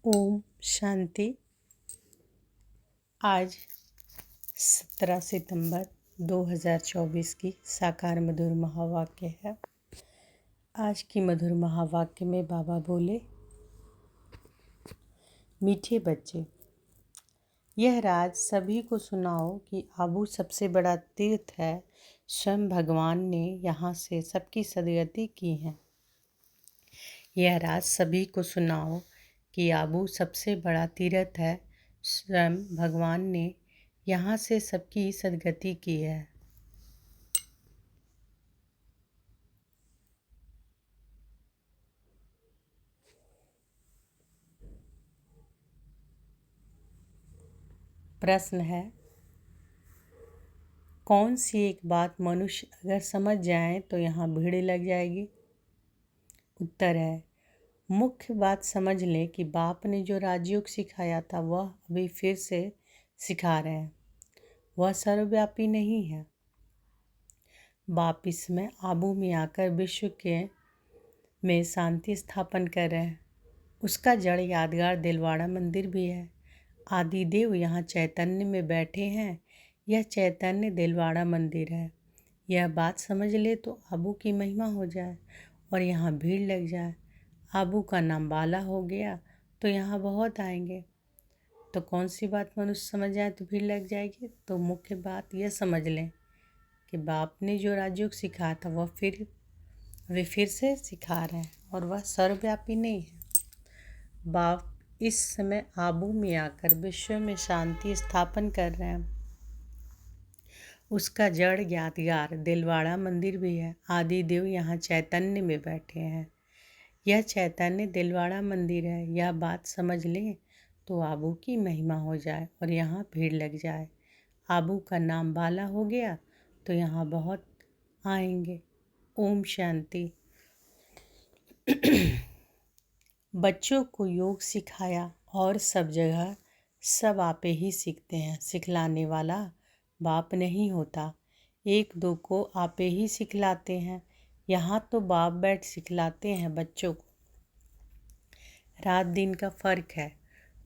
ओम शांति। आज 17 सितंबर 2024 की साकार मधुर महावाक्य है। आज की मधुर महावाक्य में बाबा बोले, मीठे बच्चे, यह राज सभी को सुनाओ कि आबू सबसे बड़ा तीर्थ है। स्वयं भगवान ने यहाँ से सबकी सदगति की है। यह राज सभी को सुनाओ कि आबू सबसे बड़ा तीर्थ है। स्वयं भगवान ने यहाँ से सबकी सदगति की है। प्रश्न है, कौन सी एक बात मनुष्य अगर समझ जाए तो यहाँ भीड़ लग जाएगी? उत्तर है, मुख्य बात समझ लें कि बाप ने जो राजयोग सिखाया था वह अभी फिर से सिखा रहे हैं। वह सर्वव्यापी नहीं है। बाप इसमें आबू में आकर विश्व के में शांति स्थापन कर रहे हैं। उसका जड़ यादगार दिलवाड़ा मंदिर भी है। आदिदेव यहाँ चैतन्य में बैठे हैं। यह चैतन्य दिलवाड़ा मंदिर है। यह बात समझ ले तो आबू की महिमा हो जाए और यहाँ भीड़ लग जाए। आबू का नाम बाला हो गया तो यहाँ बहुत आएंगे। तो कौन सी बात मनुष्य समझ जाए तो भीड़ लग जाएगी? तो मुख्य बात यह समझ लें कि बाप ने जो राजयोग सिखाया था वे फिर से सिखा रहे हैं और वह सर्वव्यापी नहीं है। बाप इस समय आबू में आकर विश्व में शांति स्थापन कर रहे हैं। उसका जड़ यादगार दिलवाड़ा मंदिर भी है। आदिदेव यहाँ चैतन्य में बैठे हैं। यह चैतन्य दिलवाड़ा मंदिर है। यह बात समझ लें तो आबू की महिमा हो जाए और यहाँ भीड़ लग जाए। आबू का नाम बाला हो गया तो यहाँ बहुत आएंगे। ओम शांति। बच्चों को योग सिखाया और सब जगह सब आपे ही सीखते हैं। सिखलाने वाला बाप नहीं होता। एक दो को आपे ही सिखलाते हैं। यहाँ तो बाप बैठ सिखलाते हैं बच्चों को। रात दिन का फर्क है।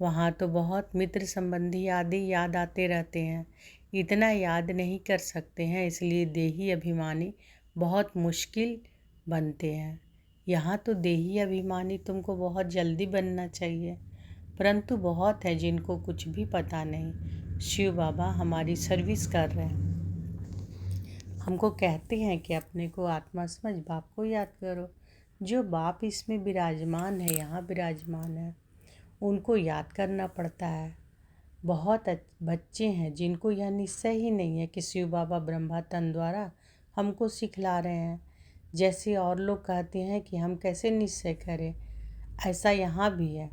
वहाँ तो बहुत मित्र संबंधी आदि याद आते रहते हैं। इतना याद नहीं कर सकते हैं, इसलिए देही अभिमानी बहुत मुश्किल बनते हैं। यहाँ तो देही अभिमानी तुमको बहुत जल्दी बनना चाहिए, परंतु बहुत है जिनको कुछ भी पता नहीं। शिव बाबा हमारी सर्विस कर रहे हैं। हमको कहते हैं कि अपने को आत्मा समझ बाप को याद करो। जो बाप इसमें विराजमान है, यहाँ विराजमान है, उनको याद करना पड़ता है। बहुत बच्चे हैं जिनको यह निश्चय ही नहीं है कि शिव बाबा ब्रह्मा तन द्वारा हमको सिखला रहे हैं। जैसे और लोग कहते हैं कि हम कैसे निश्चय करें, ऐसा यहाँ भी है।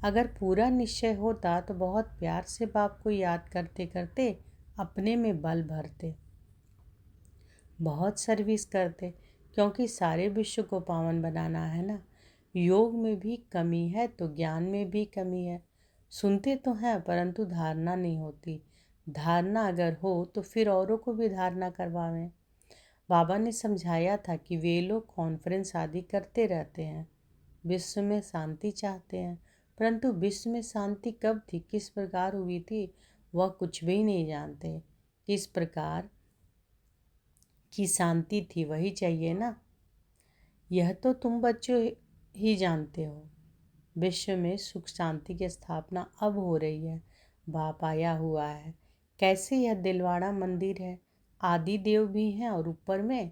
अगर पूरा निश्चय होता तो बहुत प्यार से बाप को याद करते करते अपने में बल भरते, बहुत सर्विस करते, क्योंकि सारे विश्व को पावन बनाना है ना। योग में भी कमी है तो ज्ञान में भी कमी है। सुनते तो हैं परंतु धारणा नहीं होती। धारणा अगर हो तो फिर औरों को भी धारणा करवावें। बाबा ने समझाया था कि वे लोग कॉन्फ्रेंस आदि करते रहते हैं, विश्व में शांति चाहते हैं, परंतु विश्व में शांति कब थी, किस प्रकार हुई थी, वह कुछ भी नहीं जानते। किस प्रकार की शांति थी वही चाहिए ना। यह तो तुम बच्चों ही जानते हो। विश्व में सुख शांति की स्थापना अब हो रही है। बाप आया हुआ है। कैसे यह दिलवाड़ा मंदिर है। आदि देव भी हैं और ऊपर में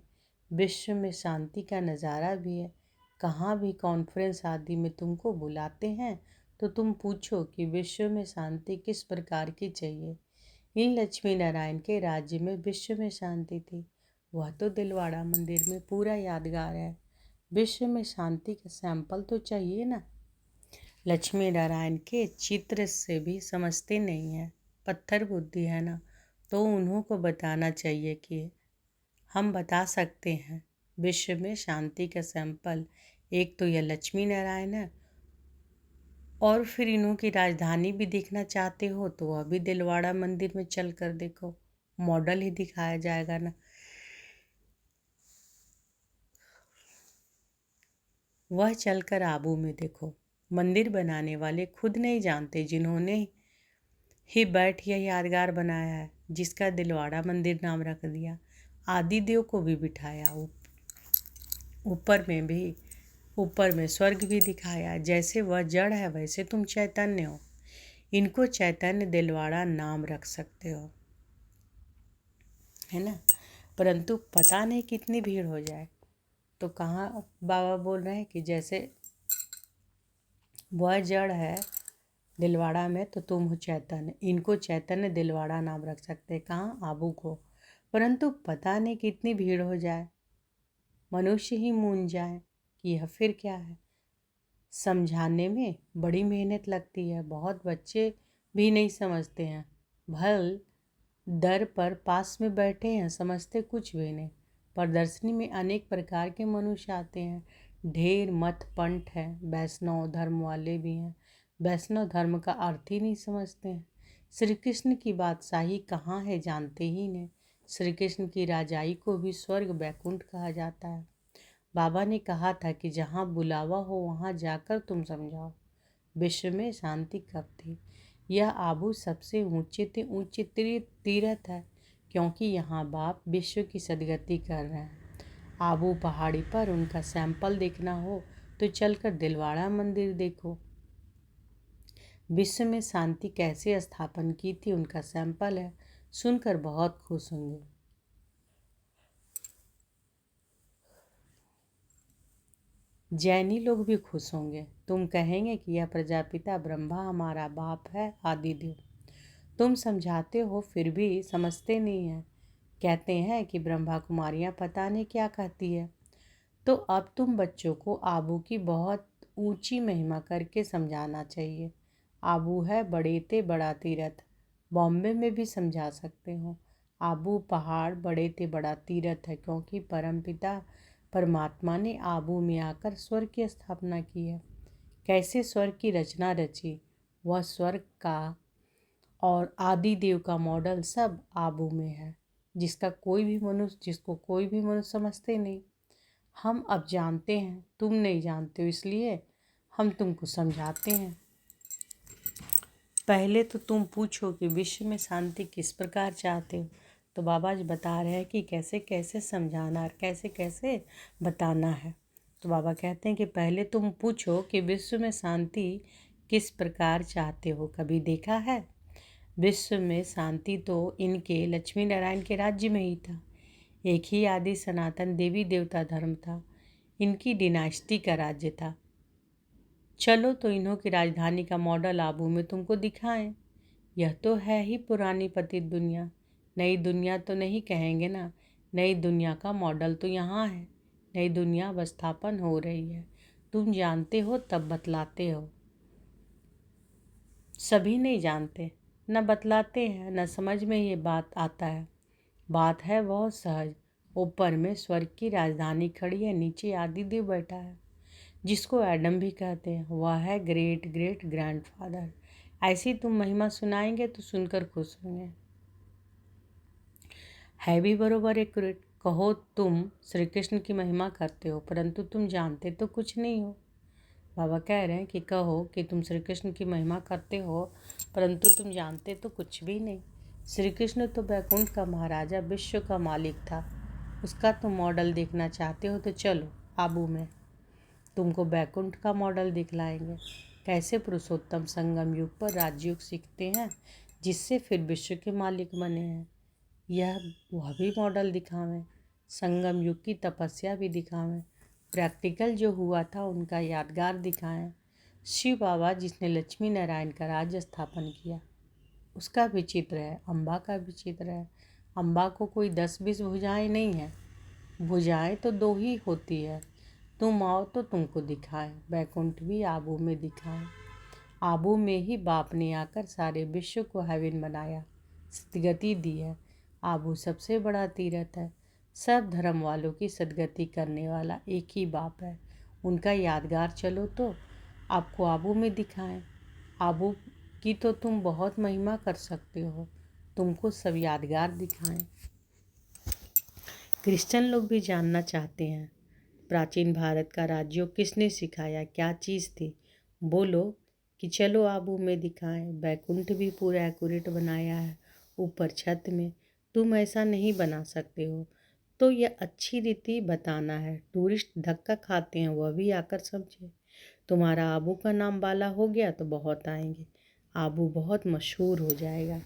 विश्व में शांति का नज़ारा भी है। कहाँ भी कॉन्फ्रेंस आदि में तुमको बुलाते हैं तो तुम पूछो कि विश्व में शांति किस प्रकार की चाहिए। इन लक्ष्मी नारायण के राज्य में विश्व में शांति थी। वह तो दिलवाड़ा मंदिर में पूरा यादगार है। विश्व में शांति का सैंपल तो चाहिए ना। लक्ष्मी नारायण के चित्र से भी समझते नहीं है, पत्थर बुद्धि है ना, तो उन्हों को बताना चाहिए कि हम बता सकते हैं विश्व में शांति का सैंपल। एक तो यह लक्ष्मी नारायण है और फिर इन्हों की राजधानी भी देखना चाहते हो तो वह भी दिलवाड़ा मंदिर में चल कर देखो, मॉडल ही दिखाया जाएगा ना। वह चलकर आबू में देखो, मंदिर बनाने वाले खुद नहीं जानते, जिन्होंने ही बैठ यह यादगार बनाया है, जिसका दिलवाड़ा मंदिर नाम रख दिया। आदि देव को भी बिठाया, ऊपर में स्वर्ग भी दिखाया। जैसे वह जड़ है वैसे तुम चैतन्य हो। इनको चैतन्य दिलवाड़ा नाम रख सकते हो, है ना। परंतु पता नहीं कितनी भीड़ हो जाए। तो कहाँ बाबा बोल रहे हैं कि जैसे वह जड़ है दिलवाड़ा में तो तुम हो चैतन्य। इनको चैतन्य दिलवाड़ा नाम रख सकते हैं, कहाँ, आबू को। परंतु पता नहीं कितनी भीड़ हो जाए, मनुष्य ही मूंझ जाए कि यह फिर क्या है। समझाने में बड़ी मेहनत लगती है, बहुत बच्चे भी नहीं समझते हैं। भल दर पर पास में बैठे हैं, समझते कुछ भी नहीं। प्रदर्शनी में अनेक प्रकार के मनुष्य आते हैं, ढेर मत पंथ है, वैष्णव धर्म वाले भी हैं। वैष्णव धर्म का अर्थ ही नहीं समझते हैं। श्री कृष्ण की बादशाही कहाँ है जानते ही नहीं। श्री कृष्ण की राजाई को भी स्वर्ग वैकुंठ कहा जाता है। बाबा ने कहा था कि जहाँ बुलावा हो वहाँ जाकर तुम समझाओ विश्व में शांति कब थी। यह आबू सबसे ऊंचे तीर्थ है, क्योंकि यहाँ बाप विश्व की सदगति कर रहे हैं। आबू पहाड़ी पर उनका सैंपल देखना हो तो चलकर दिलवाड़ा मंदिर देखो। विश्व में शांति कैसे स्थापन की थी उनका सैंपल है, सुनकर बहुत खुश होंगे। जैनी लोग भी खुश होंगे। तुम कहेंगे कि यह प्रजापिता ब्रह्मा हमारा बाप है, आदिदेव। तुम समझाते हो फिर भी समझते नहीं है। कहते हैं कि ब्रह्मा कुमारियाँ पता नहीं क्या कहती है। तो अब तुम बच्चों को आबू की बहुत ऊंची महिमा करके समझाना चाहिए। आबू है बड़े ते बड़ा तीरथ। बॉम्बे में भी समझा सकते हो। आबू पहाड़ बड़े ते बड़ा तीरथ है, क्योंकि परमपिता परमात्मा ने आबू में आकर स्वर्ग की स्थापना की है। कैसे स्वर्ग की रचना रची, वह स्वर्ग का और आदि देव का मॉडल सब आबू में है, जिसको कोई भी मनुष्य समझते नहीं। हम अब जानते हैं, तुम नहीं जानते हो, इसलिए हम तुमको समझाते हैं। पहले तो तुम पूछो कि विश्व में शांति किस प्रकार चाहते हो। तो बाबा जी बता रहे हैं कि कैसे कैसे समझाना है, कैसे कैसे बताना है। तो बाबा कहते हैं कि पहले तुम पूछो कि विश्व में शांति किस प्रकार चाहते हो। कभी देखा है? विश्व में शांति तो इनके लक्ष्मी नारायण के राज्य में ही था। एक ही आदि सनातन देवी देवता धर्म था। इनकी डिनास्टी का राज्य था। चलो तो इन्हों की राजधानी का मॉडल आबू में तुमको दिखाएं। यह तो है ही पुरानी पतित दुनिया। नई दुनिया तो नहीं कहेंगे ना। नई दुनिया का मॉडल तो यहाँ है। नई दुनिया स्थापन हो रही है। तुम जानते हो तब बतलाते हो। सभी नहीं जानते, न बतलाते हैं, न समझ में ये बात आता है। बात है बहुत सहज। ऊपर में स्वर्ग की राजधानी खड़ी है, नीचे आदिदेव बैठा है, जिसको एडम भी कहते हैं। वह है ग्रेट ग्रेट ग्रैंडफादर। ऐसी तुम महिमा सुनाएंगे तो सुनकर खुश होंगे। है भी बरोबर एक्यूरेट। कहो तुम श्री कृष्ण की महिमा करते हो, परंतु तुम जानते तो कुछ नहीं हो। बाबा कह रहे हैं कि कहो कि तुम श्री कृष्ण की महिमा करते हो, परंतु तुम जानते तो कुछ भी नहीं। श्री कृष्ण तो वैकुंठ का महाराजा, विश्व का मालिक था। उसका तुम मॉडल देखना चाहते हो तो चलो आबू में, तुमको वैकुंठ का मॉडल दिखलाएंगे। कैसे पुरुषोत्तम संगम युग पर राजयोग सीखते हैं, जिससे फिर विश्व के मालिक बने हैं। वह भी मॉडल दिखावें। संगम युग की तपस्या भी दिखावें। प्रैक्टिकल जो हुआ था उनका यादगार दिखाएं। शिव बाबा जिसने लक्ष्मी नारायण का राज्य स्थापन किया, उसका भी चित्र है। अम्बा का भी चित्र है। अम्बा को कोई 10-20 भुजाएं नहीं है, भुजाएं तो 2 ही होती है। तुम आओ तो तुमको दिखाएं। वैकुंठ भी आबू में दिखाएं। आबू में ही बाप ने आकर सारे विश्व को हेवन बनाया, सदगति दी है। आबू सबसे बड़ा तीर्थ है। सब धर्म वालों की सदगति करने वाला एक ही बाप है। उनका यादगार चलो तो आपको आबू में दिखाएं। आबू की तो तुम बहुत महिमा कर सकते हो, तुमको सब यादगार दिखाएं। क्रिश्चियन लोग भी जानना चाहते हैं, प्राचीन भारत का राज्योग किसने सिखाया, क्या चीज़ थी। बोलो कि चलो आबू में दिखाएं, बैकुंठ भी पूरा एक्यूरेट बनाया है ऊपर छत में, तुम ऐसा नहीं बना सकते हो। तो यह अच्छी रीति बताना है, टूरिस्ट धक्का खाते हैं वह भी आकर समझे। तुम्हारा आबू का नाम बाला हो गया तो बहुत आएंगे, आबू बहुत मशहूर हो जाएगा।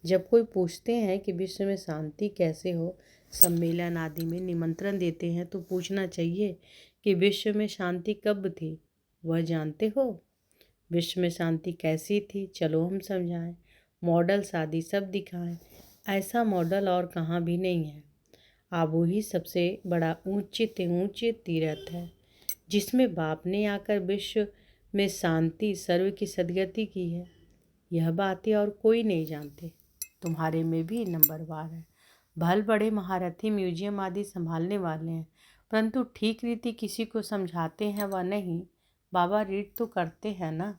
जब कोई पूछते हैं कि विश्व में शांति कैसे हो, सम्मेलन आदि में निमंत्रण देते हैं तो पूछना चाहिए कि विश्व में शांति कब थी, वह जानते हो? विश्व में शांति कैसी थी, चलो हम समझाएं, मॉडल शादी सब दिखाएं। ऐसा मॉडल और कहाँ भी नहीं है। आबू ही सबसे बड़ा ऊंचे तीर्थ है, जिसमें बाप ने आकर विश्व में शांति सर्व की सदगति की है। यह बातें और कोई नहीं जानते। तुम्हारे में भी नंबरवार है, भल बड़े महारथी म्यूजियम आदि संभालने वाले हैं, परंतु ठीक रीति किसी को समझाते हैं व नहीं। बाबा रीड तो करते हैं ना,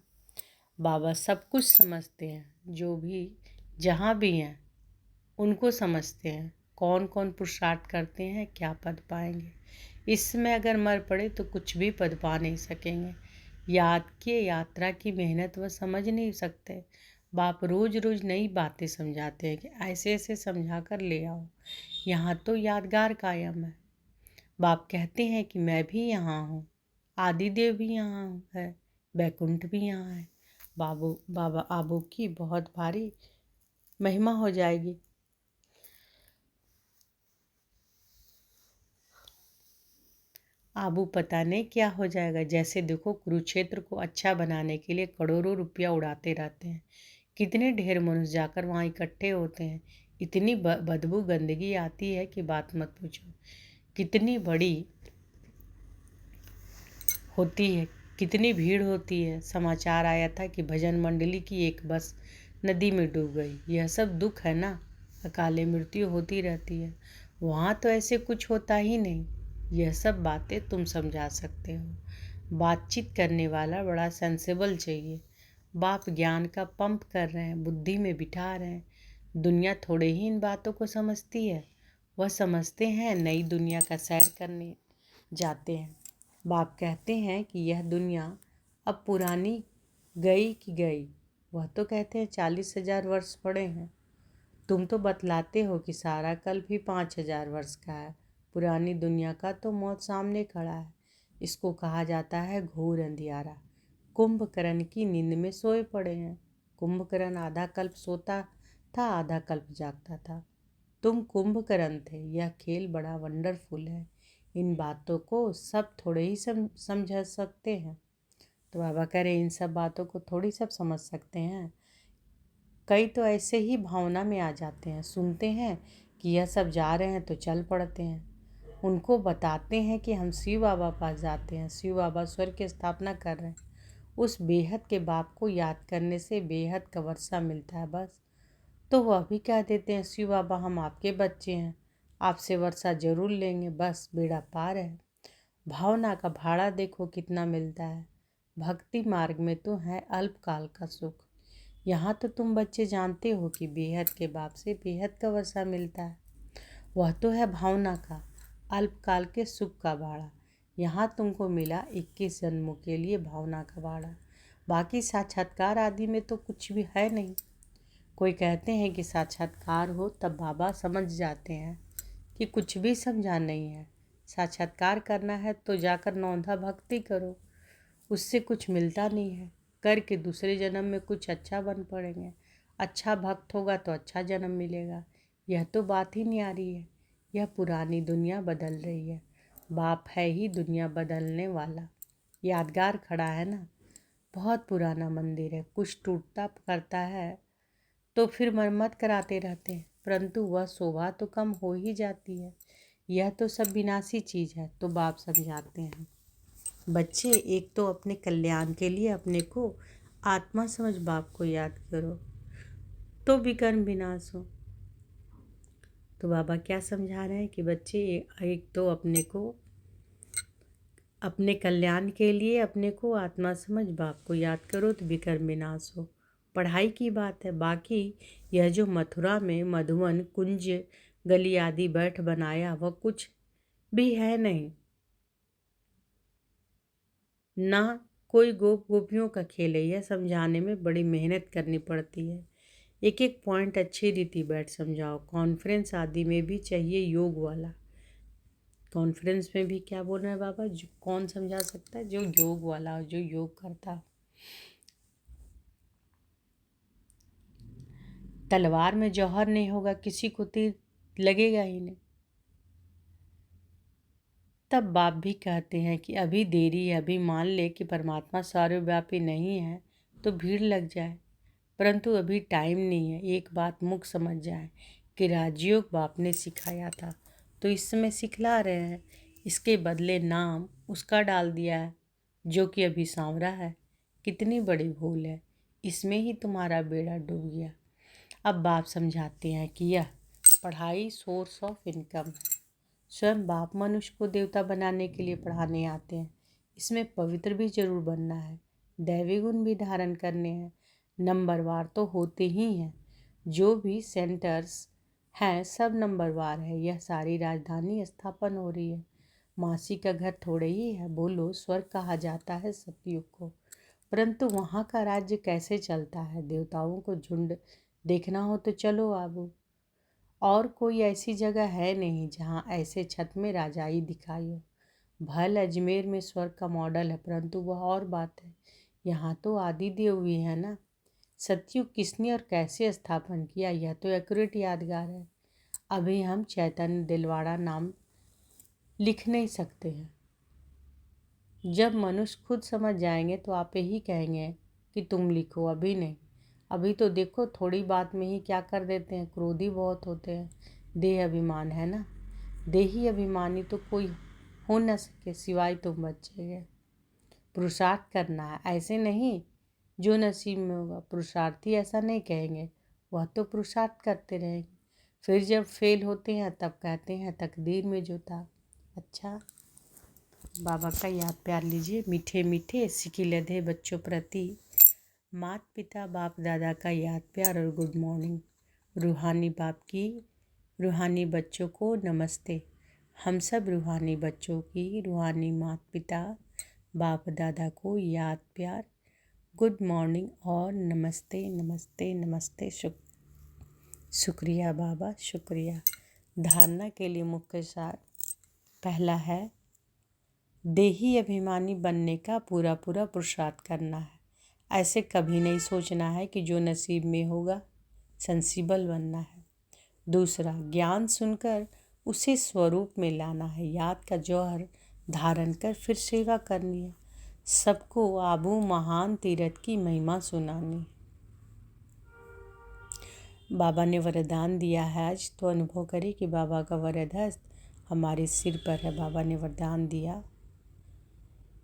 बाबा सब कुछ समझते हैं, जो भी जहाँ भी हैं उनको समझते हैं, कौन कौन पुरुषार्थ करते हैं क्या पद पाएंगे। इसमें अगर मर पड़े तो कुछ भी पद पा नहीं सकेंगे। यात्रा की मेहनत वह समझ नहीं सकते। बाप रोज रोज नई बातें समझाते हैं कि ऐसे ऐसे समझा कर ले आओ, यहाँ तो यादगार कायम है। बाप कहते हैं कि मैं भी यहाँ हूँ, आदिदेव भी यहाँ है, बैकुंठ भी यहाँ है। बाबा आबू की बहुत भारी महिमा हो जाएगी। आबू पता नहीं क्या हो जाएगा। जैसे देखो, कुरुक्षेत्र को अच्छा बनाने के लिए करोड़ों रुपया उड़ाते रहते हैं, कितने ढेर मनुष्य जाकर वहाँ इकट्ठे होते हैं, इतनी बदबू गंदगी आती है कि बात मत पूछो। कितनी बड़ी होती है, कितनी भीड़ होती है। समाचार आया था कि भजन मंडली की एक बस नदी में डूब गई। यह सब दुख है ना, अकाले मृत्यु होती रहती है। वहाँ तो ऐसे कुछ होता ही नहीं। यह सब बातें तुम समझा सकते हो। बातचीत करने वाला बड़ा सेंसेबल चाहिए। बाप ज्ञान का पंप कर रहे हैं, बुद्धि में बिठा रहे हैं। दुनिया थोड़े ही इन बातों को समझती है। वह समझते हैं नई दुनिया का सैर करने जाते हैं। बाप कहते हैं कि यह दुनिया अब पुरानी गई कि गई। वह तो कहते हैं 40,000 वर्ष पड़े हैं। तुम तो बतलाते हो कि सारा कल भी 5,000 वर्ष का है। पुरानी दुनिया का तो मौत सामने खड़ा है। इसको कहा जाता है घोर अंधियारा। कुंभकर्ण की नींद में सोए पड़े हैं। कुंभकर्ण आधा कल्प सोता था, आधा कल्प जागता था। तुम कुंभकर्ण थे। यह खेल बड़ा वंडरफुल है। इन बातों को सब थोड़े ही समझ सकते हैं। तो बाबा कह रहे इन सब बातों को थोड़ी सब समझ सकते हैं। कई तो ऐसे ही भावना में आ जाते हैं, सुनते हैं कि यह सब जा रहे हैं तो चल पड़ते हैं। उनको बताते हैं कि हम शिव बाबा पास जाते हैं, शिव बाबा स्वर्ग की स्थापना कर रहे हैं। उस बेहद के बाप को याद करने से बेहद का वर्षा मिलता है बस। तो वह भी कह देते हैं शिव बाबा हम आपके बच्चे हैं, आपसे वर्षा जरूर लेंगे, बस बेड़ा पार है। भावना का भाड़ा देखो कितना मिलता है। भक्ति मार्ग में तो है अल्पकाल का सुख। यहाँ तो तुम बच्चे जानते हो कि बेहद के बाप से बेहद का वर्षा मिलता है। वह तो है भावना का अल्पकाल के सुख का भाड़ा। यहाँ तुमको मिला 21 जन्मों के लिए भावना का भाड़ा। बाकी साक्षात्कार आदि में तो कुछ भी है नहीं। कोई कहते हैं कि साक्षात्कार हो तब बाबा समझ जाते हैं कि कुछ भी समझा नहीं है। साक्षात्कार करना है तो जाकर नौंधा भक्ति करो, उससे कुछ मिलता नहीं है। करके दूसरे जन्म में कुछ अच्छा बन पड़ेंगे। अच्छा भक्त होगा तो अच्छा जन्म मिलेगा। यह तो बात ही नहीं आ रही है। यह पुरानी दुनिया बदल रही है। बाप है ही दुनिया बदलने वाला। यादगार खड़ा है ना, बहुत पुराना मंदिर है, कुछ टूटता करता है तो फिर मरम्मत कराते रहते हैं, परंतु वह शोभा तो कम हो ही जाती है। यह तो सब विनाशी चीज़ है। तो बाप समझाते हैं बच्चे, एक तो अपने कल्याण के लिए अपने को आत्मा समझ बाप को याद करो तो विकर्म विनाश हो। तो बाबा क्या समझा रहे हैं कि बच्चे एक तो अपने को अपने कल्याण के लिए अपने को आत्मा समझ बाप को याद करो तो विकर्म विनाश हो। पढ़ाई की बात है। बाकी यह जो मथुरा में मधुवन कुंज गली आदि बैठ बनाया वह कुछ भी है नहीं, ना कोई गोपियों का खेल है, यह समझाने में बड़ी मेहनत करनी पड़ती है। एक एक पॉइंट अच्छी रीति बैठ समझाओ। कॉन्फ्रेंस आदि में भी चाहिए योग वाला। कॉन्फ्रेंस में भी क्या बोल रहे हैं बाबा, जो कौन समझा सकता है? जो योग वाला हो, जो योग करता हो। तलवार में जौहर नहीं होगा, किसी को तीर लगेगा ही नहीं। तब बाप भी कहते हैं कि अभी देरी है, अभी मान ले कि परमात्मा सर्वव्यापी नहीं है तो भीड़ लग जाए, परंतु अभी टाइम नहीं है। एक बात मुख समझ जाए कि राजयोग बाप ने सिखाया था तो इस समय सिखला रहे हैं, इसके बदले नाम उसका डाल दिया है जो कि अभी सांवरा है। कितनी बड़ी भूल है, इसमें ही तुम्हारा बेड़ा डूब गया। अब बाप समझाते हैं कि यह पढ़ाई सोर्स ऑफ इनकम है। स्वयं बाप मनुष्य को देवता बनाने के लिए पढ़ाने आते हैं। इसमें पवित्र भी जरूर बनना है, दैवी गुण भी धारण करने हैं। नंबरवार तो होते ही हैं, जो भी सेंटर्स हैं सब नंबरवार है। यह सारी राजधानी स्थापन हो रही है। मासी का घर थोड़े ही है, बोलो स्वर्ग कहा जाता है सतयुग को, परंतु वहाँ का राज्य कैसे चलता है? देवताओं को झुंड देखना हो तो चलो आबू। और कोई ऐसी जगह है नहीं जहाँ ऐसे छत में राजाई दिखाई हो। भल अजमेर में स्वर्ग का मॉडल है, परंतु वह और बात है। यहाँ तो आदि देव भी है ना। सतयुग किसने और कैसे स्थापन किया, यह तो एक्यूरेट यादगार है। अभी हम चैतन्य दिलवाड़ा नाम लिख नहीं सकते हैं। जब मनुष्य खुद समझ जाएंगे तो आप ही कहेंगे कि तुम लिखो, अभी नहीं। अभी तो देखो थोड़ी बात में ही क्या कर देते हैं, क्रोधी बहुत होते हैं। देह अभिमान है ना, देही अभिमानी तो कोई हो न सके सिवाय तुम बच्चे गए। पुरुषार्थ करना है, ऐसे नहीं जो नसीब में होगा। पुरुषार्थी ऐसा नहीं कहेंगे, वह तो पुरुषार्थ करते रहेंगे। फिर जब फेल होते हैं तब कहते हैं तकदीर में जो था। अच्छा, बाबा का याद प्यार लीजिए। मीठे मीठे सिकिलधे बच्चों प्रति माता पिता बाप दादा का याद प्यार और गुड मॉर्निंग। रूहानी बाप की रूहानी बच्चों को नमस्ते। हम सब रूहानी बच्चों की रूहानी माता पिता बाप दादा को याद प्यार, गुड मॉर्निंग और नमस्ते नमस्ते नमस्ते। शुक्रिया बाबा, शुक्रिया। धारणा के लिए मुख्य सार पहला है, देही अभिमानी बनने का पूरा पूरा पुरुषार्थ करना है। ऐसे कभी नहीं सोचना है कि जो नसीब में होगा। सेंसिबल बनना है। दूसरा, ज्ञान सुनकर उसे स्वरूप में लाना है। याद का जौहर धारण कर फिर सेवा करनी है। सबको आबू महान तीरथ की महिमा सुनानी। बाबा ने वरदान दिया है आज, तो अनुभव करें कि बाबा का वरद हस्त हमारे सिर पर है। बाबा ने वरदान दिया,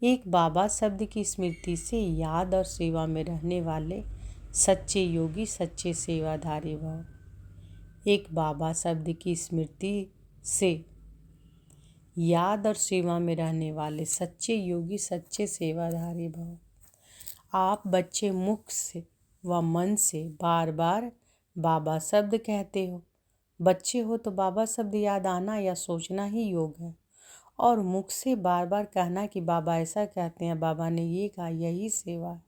एक बाबा शब्द की स्मृति से याद और सेवा में रहने वाले सच्चे योगी, सच्चे सेवाधारी भव। एक बाबा शब्द की स्मृति से याद और सेवा में रहने वाले सच्चे योगी, सच्चे सेवाधारी भव। आप बच्चे मुख से व मन से बार बार बाबा शब्द कहते हो। बच्चे हो तो बाबा शब्द याद आना या सोचना ही योग है, और मुख से बार बार कहना कि बाबा ऐसा कहते हैं, बाबा ने ये कहा, यही सेवा है।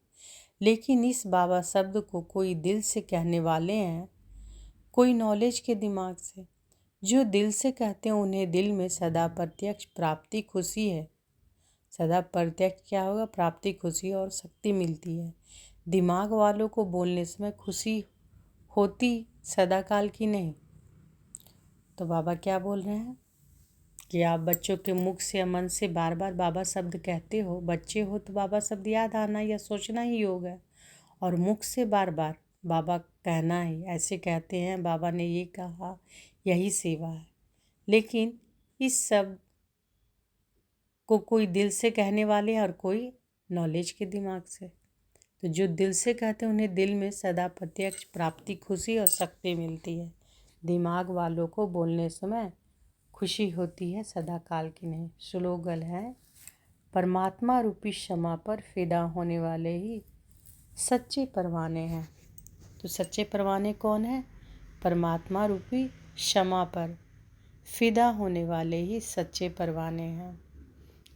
लेकिन इस बाबा शब्द को कोई दिल से कहने वाले हैं, कोई नॉलेज के दिमाग से। जो दिल से कहते हैं उन्हें दिल में सदा प्रत्यक्ष प्राप्ति, खुशी है। सदा प्रत्यक्ष क्या होगा? प्राप्ति, खुशी और शक्ति मिलती है। दिमाग वालों को बोलने समय खुशी होती सदा काल की नहीं। तो बाबा क्या बोल रहे हैं कि आप बच्चों के मुख से या मन से बार बार बाबा शब्द कहते हो। बच्चे हो तो बाबा शब्द याद आना या सोचना ही योग है, और मुख से बार बार बाबा कहना ही। ऐसे कहते हैं बाबा ने ये कहा, यही सेवा है। लेकिन इस शब्द को कोई दिल से कहने वाले हैं और कोई नॉलेज के दिमाग से। तो जो दिल से कहते हैं उन्हें दिल में सदा प्रत्यक्ष प्राप्ति, खुशी और शक्ति मिलती है। दिमाग वालों को बोलने समय खुशी होती है, सदा काल की नहीं। स्लोगन है, परमात्मा रूपी क्षमा पर फिदा होने वाले ही सच्चे परवाने हैं। तो सच्चे परवाने कौन है? परमात्मा रूपी क्षमा पर फिदा होने वाले ही सच्चे परवाने हैं।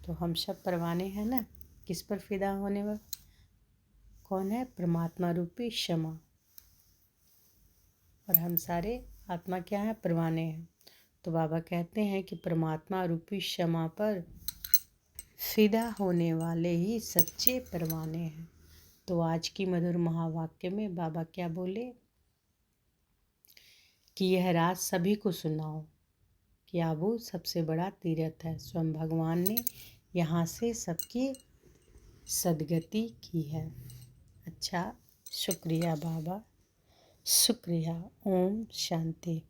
तो हम सब परवाने हैं ना, किस पर फिदा होने वाला कौन है? परमात्मा रूपी क्षमा। और हम सारे आत्मा क्या है? परवाने हैं। तो बाबा कहते हैं कि परमात्मा रूपी क्षमा पर फिदा होने वाले ही सच्चे परवाने हैं। तो आज की मधुर महावाक्य में बाबा क्या बोले कि यह राज सभी को सुनाओ कि आबू सबसे बड़ा तीर्थ है। स्वयं भगवान ने यहाँ से सबकी सदगति की है। अच्छा, शुक्रिया बाबा, शुक्रिया। ओम शांति।